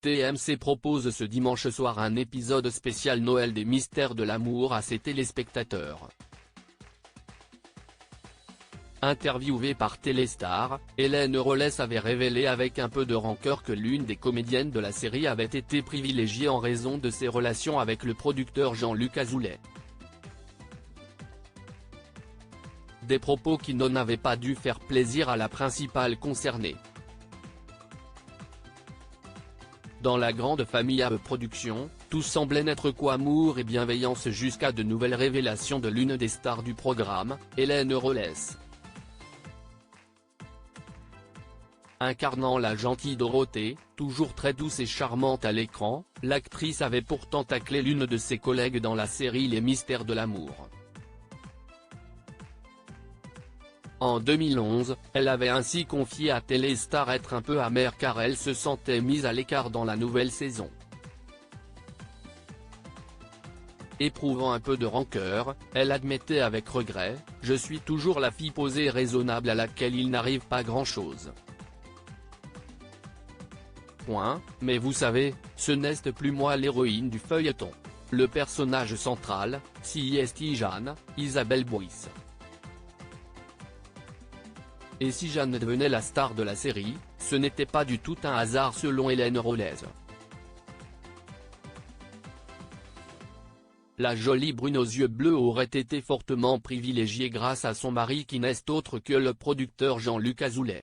TMC propose ce dimanche soir un épisode spécial Noël des Mystères de l'amour à ses téléspectateurs. Interviewée par Téléstar, Hélène Rollès avait révélé avec un peu de rancœur que l'une des comédiennes de la série avait été privilégiée en raison de ses relations avec le producteur Jean-Luc Azoulay. Des propos qui n'avaient pas dû faire plaisir à la principale concernée. Dans la grande famille AE Productions, tout semblait n'être qu'amour et bienveillance jusqu'à de nouvelles révélations de l'une des stars du programme, Hélène Rollès. Incarnant la gentille Dorothée, toujours très douce et charmante à l'écran, l'actrice avait pourtant taclé l'une de ses collègues dans la série Les Mystères de l'amour. En 2011, elle avait ainsi confié à Téléstar être un peu amère car elle se sentait mise à l'écart dans la nouvelle saison. Éprouvant un peu de rancœur, elle admettait avec regret « Je suis toujours la fille posée et raisonnable à laquelle il n'arrive pas grand-chose. Mais vous savez, ce n'est plus moi l'héroïne du feuilleton. Le personnage central, c'est Jeanne, Isabelle Boyce. Et si Jeanne devenait la star de la série, ce n'était pas du tout un hasard selon Hélène Rollès. La jolie brune aux yeux bleus aurait été fortement privilégiée grâce à son mari qui n'est autre que le producteur Jean-Luc Azoulay.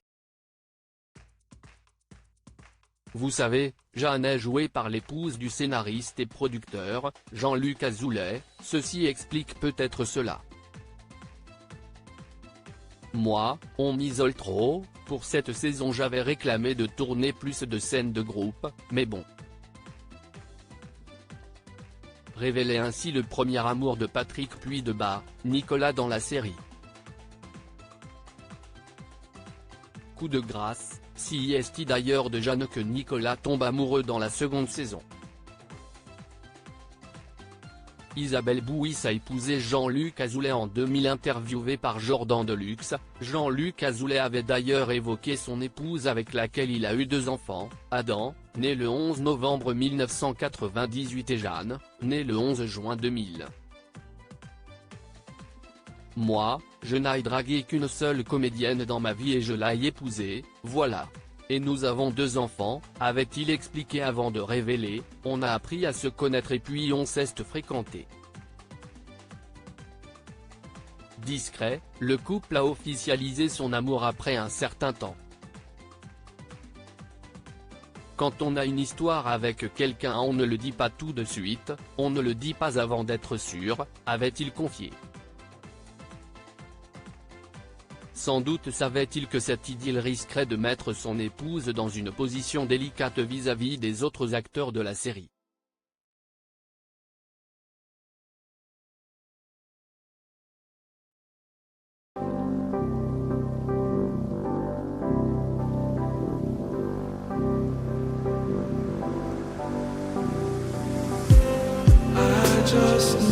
Vous savez, Jeanne est jouée par l'épouse du scénariste et producteur, Jean-Luc Azoulay, ceci explique peut-être cela. Moi, on m'isole trop, pour cette saison j'avais réclamé de tourner plus de scènes de groupe, mais bon. Révélait ainsi le premier amour de Patrick puis de Nicolas dans la série. Coup de grâce, c'est d'ailleurs de Jeanne que Nicolas tombe amoureux dans la seconde saison. Isabelle Boyce a épousé Jean-Luc Azoulay en 2000. Interviewé par Jordan Deluxe, Jean-Luc Azoulay avait d'ailleurs évoqué son épouse avec laquelle il a eu 2 enfants, Adam, né le 11 novembre 1998 et Jeanne, née le 11 juin 2000. Moi, je n'ai dragué qu'une seule comédienne dans ma vie et je l'ai épousée, voilà. Et nous avons 2 enfants, avait-il expliqué avant de révéler, on a appris à se connaître et puis on s'est fréquenté. Discret, le couple a officialisé son amour après un certain temps. Quand on a une histoire avec quelqu'un on ne le dit pas tout de suite, on ne le dit pas avant d'être sûr, avait-il confié. Sans doute savait-il que cette idylle risquerait de mettre son épouse dans une position délicate vis-à-vis des autres acteurs de la série. I just